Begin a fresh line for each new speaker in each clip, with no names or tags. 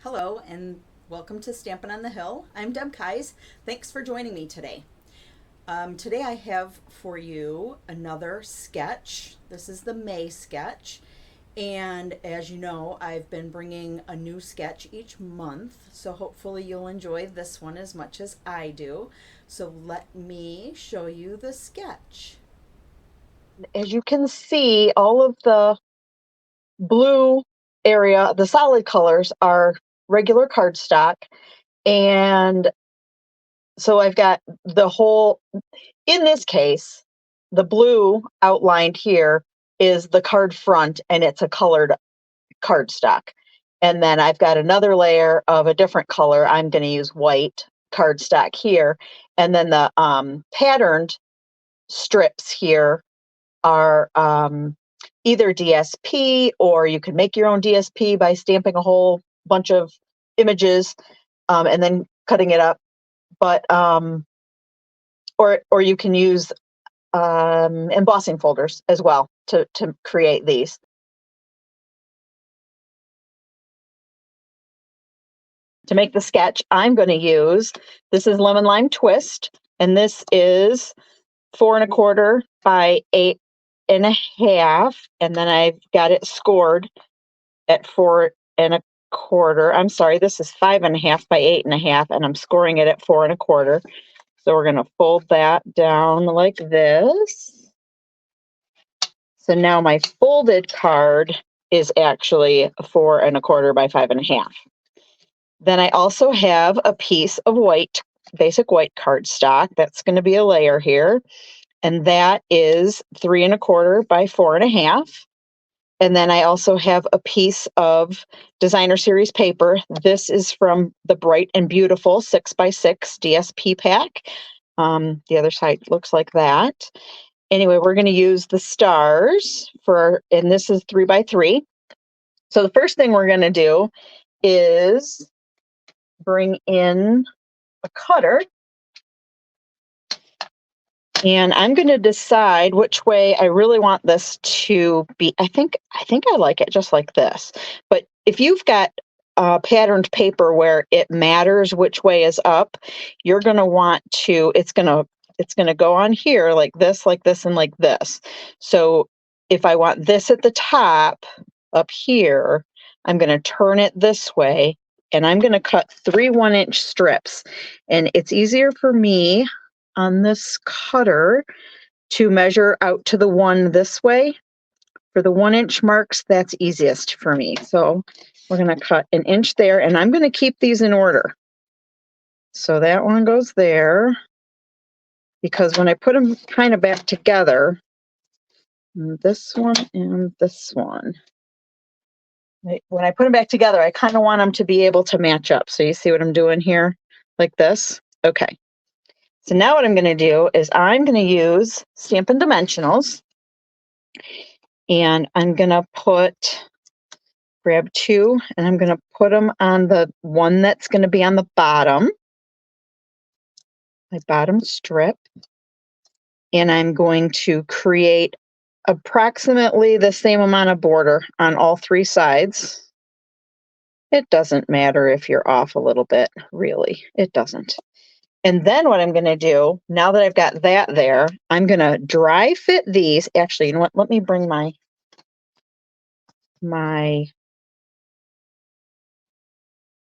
Hello and welcome to Stampin' on the Hill. I'm Deb Kais. Thanks for joining me today. Today I have for you another sketch. This is the May sketch. And as you know, I've been bringing a new sketch each month. So hopefully you'll enjoy this one as much as I do. So let me show you the sketch.
As you can see, all of the blue area, the solid colors are regular cardstock. And so I've got the whole, in this case, the blue outlined here is the card front and it's a colored cardstock. And then I've got another layer of a different color. I'm going to use white cardstock here. And then the patterned strips here are either DSP, or you can make your own DSP by stamping a whole bunch of images and then cutting it up. But or you can use embossing folders as well to create these. To make the sketch, I'm going to use, this is Lemon Lime Twist, and this is 4¼ by 8½ and then I've got it scored at 4¼ I'm sorry, this is 5½ by 8½ and I'm scoring it at 4¼ so we're going to fold that down like this. So now my folded card is actually 4¼ by 5½. Then I also have a piece of white, basic white cardstock. That's going to be a layer here. And that is 3¼ by 4½. And then I also have a piece of designer series paper. This is from the Bright and Beautiful 6x6 DSP pack. The other side looks like that. Anyway, we're going to use the stars and this is 3x3. So the first thing we're going to do is bring in a cutter. And I'm going to decide which way I really want this to be. I think I like it just like this. But if you've got patterned paper where it matters which way is up, you're going to want to, it's going to go on here like this, and like this. So if I want this at the top up here, I'm going to turn it this way and I'm going to cut 3 1-inch strips. And it's easier for me on this cutter to measure out to the one this way. For the 1-inch marks, that's easiest for me. So we're going to cut 1 inch there, and I'm going to keep these in order. So that one goes there, because when I put them kind of back together, this one and this one, when I put them back together, I kind of want them to be able to match up. So you see what I'm doing here, like this? Okay. So now what I'm going to do is I'm going to use Stampin' Dimensionals, and I'm going to grab 2, and I'm going to put them on the one that's going to be on the bottom, my bottom strip, and I'm going to create approximately the same amount of border on all 3 sides. It doesn't matter if you're off a little bit, really, it doesn't. And then what I'm going to do, now that I've got that there, I'm going to dry fit these. Actually, you know what? Let me bring my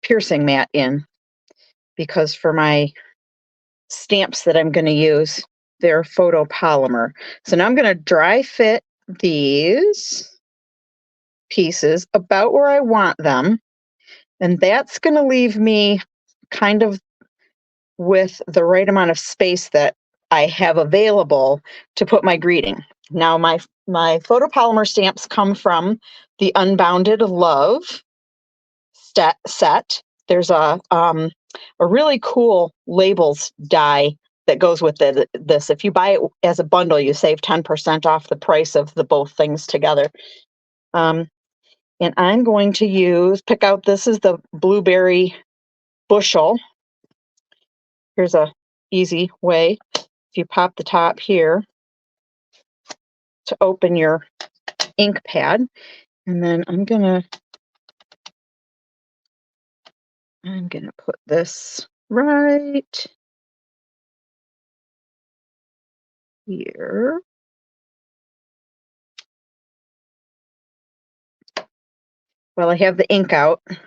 piercing mat in, because for my stamps that I'm going to use, they're photopolymer. So now I'm going to dry fit these pieces about where I want them. And that's going to leave me kind of with the right amount of space that I have available to put my greeting. Now my photopolymer stamps come from the Unbounded Love set. There's a really cool labels die that goes with this. If you buy it as a bundle, you save 10% off the price of the both things together. And I'm going to pick out, this is the blueberry bushel. Here's a easy way. If you pop the top here to open your ink pad, and then I'm gonna I'm going to put this right here. While I have the ink out, I'm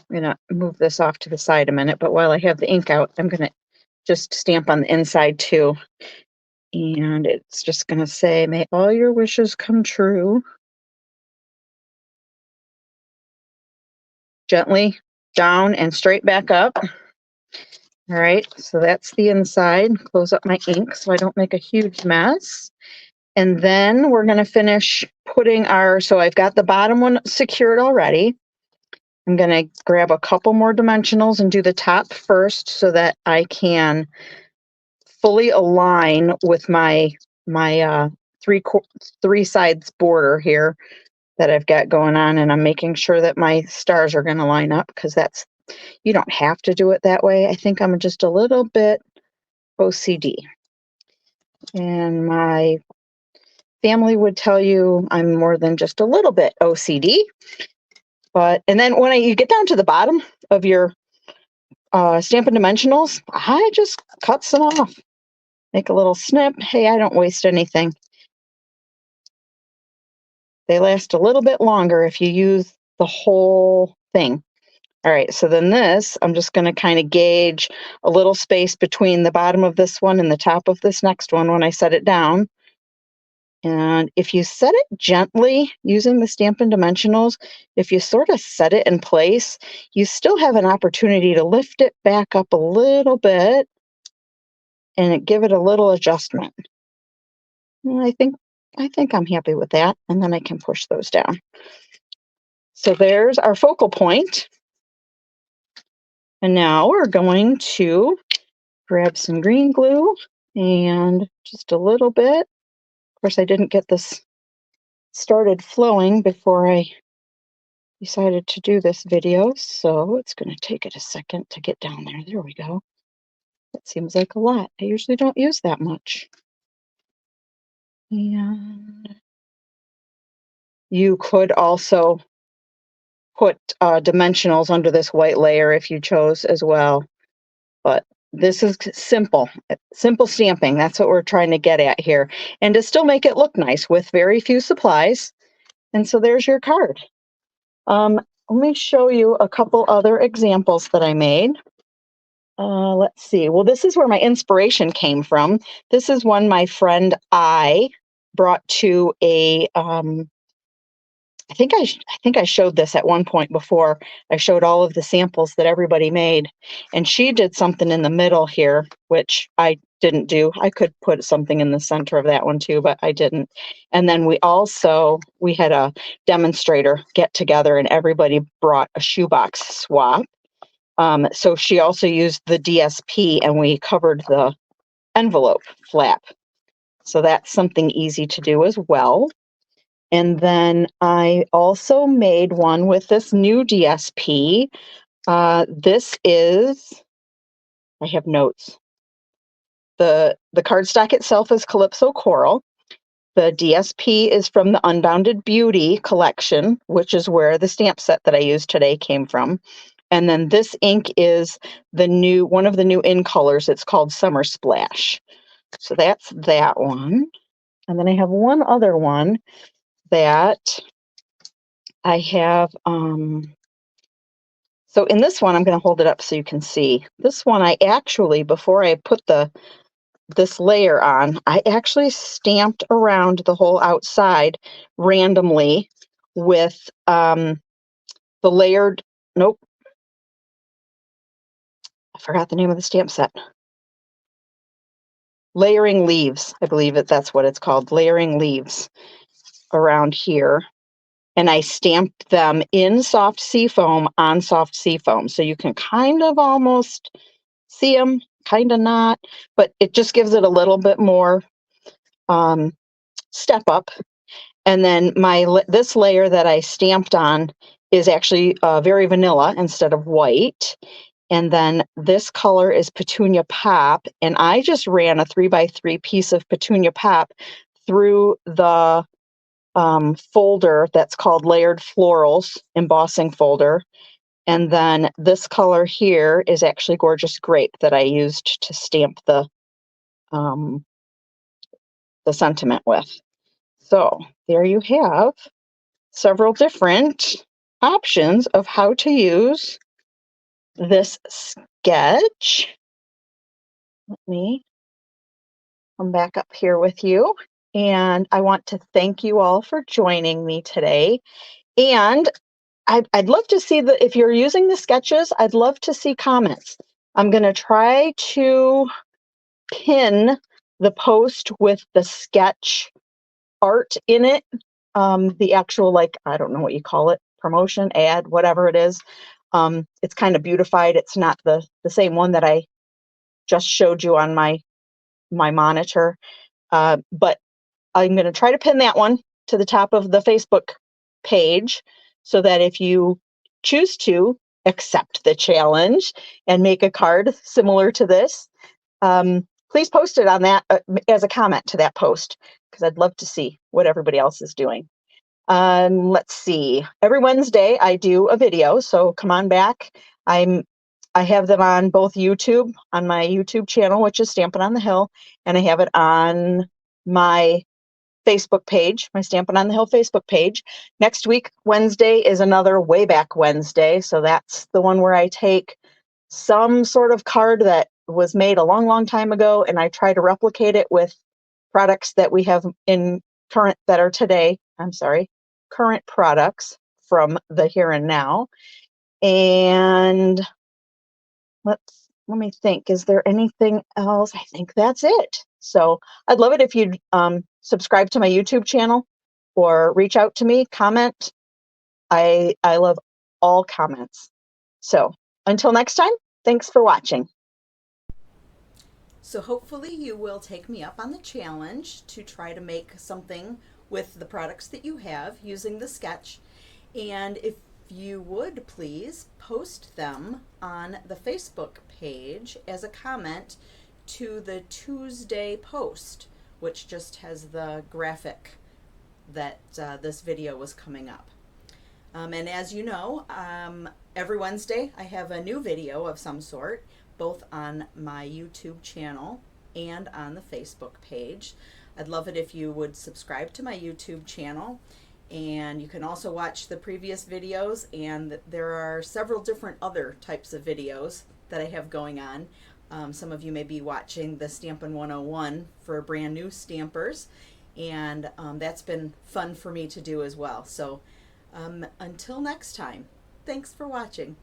going to move this off to the side a minute, but while I have the ink out, I'm going to just stamp on the inside too. And it's just going to say, may all your wishes come true. Gently down and straight back up. All right, so that's the inside. Close up my ink so I don't make a huge mess. And then we're going to finish putting so I've got the bottom one secured already. I'm going to grab a couple more dimensionals and do the top first so that I can fully align with my three sides border here that I've got going on. And I'm making sure that my stars are going to line up, because you don't have to do it that way. I think I'm just a little bit OCD. And my family would tell you I'm more than just a little bit OCD. And then when you get down to the bottom of your Stampin' Dimensionals, I just cut some off. Make a little snip. Hey, I don't waste anything. They last a little bit longer if you use the whole thing. All right, so then I'm just going to kind of gauge a little space between the bottom of this one and the top of this next one when I set it down. And if you set it gently using the Stampin' Dimensionals, if you sort of set it in place, you still have an opportunity to lift it back up a little bit and give it a little adjustment. And I think I'm happy with that. And then I can push those down. So there's our focal point. And now we're going to grab some green glue and just a little bit. Of course, I didn't get this started flowing before I decided to do this video, so it's going to take it a second to get down there. There we go. That seems like a lot. I usually don't use that much. And you could also put dimensionals under this white layer if you chose as well. But this is simple stamping. That's what we're trying to get at here. And to still make it look nice with very few supplies. And so there's your card. Let me show you a couple other examples that I made. Let's see. Well, this is where my inspiration came from. This is one my friend I brought to I think I showed this at one point before. I showed all of the samples that everybody made, and she did something in the middle here, which I didn't do. I could put something in the center of that one too, but I didn't. And then we had a demonstrator get together, and everybody brought a shoebox swap. So she also used the DSP, and we covered the envelope flap. So that's something easy to do as well. And then I also made one with this new DSP. I have notes. The cardstock itself is Calypso Coral. The DSP is from the Unbounded Beauty collection, which is where the stamp set that I used today came from. And then this ink is one of the new in colors. It's called Summer Splash. So that's that one. And then I have one other one that I have. So in this one, I'm going to hold it up so you can see. This one, I actually, before I put this layer on, I actually stamped around the whole outside randomly with the layered, nope, I forgot the name of the stamp set. Layering leaves, I believe that's what it's called, layering leaves around here. And I stamped them in soft seafoam on soft seafoam. So you can kind of almost see them, kind of not, but it just gives it a little bit more step up. And then this layer that I stamped on is actually very vanilla instead of white. And then this color is Petunia Pop. And I just ran a 3x3 piece of Petunia Pop through the folder that's called Layered Florals embossing folder. And then this color here is actually Gorgeous Grape that I used to stamp the sentiment with. So there you have several different options of how to use this sketch. Let me come back up here with you. And I want to thank you all for joining me today. And I'd love to see if you're using the sketches, I'd love to see comments. I'm going to try to pin the post with the sketch art in it. The actual, like, I don't know what you call it, promotion, ad, whatever it is. It's kind of beautified. It's not the same one that I just showed you on my monitor. But I'm going to try to pin that one to the top of the Facebook page so that if you choose to accept the challenge and make a card similar to this, please post it on that as a comment to that post, because I'd love to see what everybody else is doing. Let's see. Every Wednesday I do a video, so come on back. I have them on both YouTube, on my YouTube channel, which is Stampin' on the Hill, and I have it on my Facebook page, my Stampin' on the Hill Facebook page. Next week, Wednesday, is another Way Back Wednesday. So that's the one where I take some sort of card that was made a long, long time ago, and I try to replicate it with products that we have in current products from the here and now. And let me think, is there anything else? I think that's it. So I'd love it if you'd subscribe to my YouTube channel or reach out to me, comment. I love all comments. So until next time, thanks for watching.
So hopefully you will take me up on the challenge to try to make something with the products that you have using the sketch. And if you would please post them on the Facebook page as a comment to the Tuesday post, which just has the graphic that this video was coming up. And as you know, every Wednesday I have a new video of some sort, both on my YouTube channel and on the Facebook page. I'd love it if you would subscribe to my YouTube channel, and you can also watch the previous videos, and there are several different other types of videos that I have going on. Some of you may be watching the Stampin' 101 for brand new stampers, and that's been fun for me to do as well. So until next time, thanks for watching.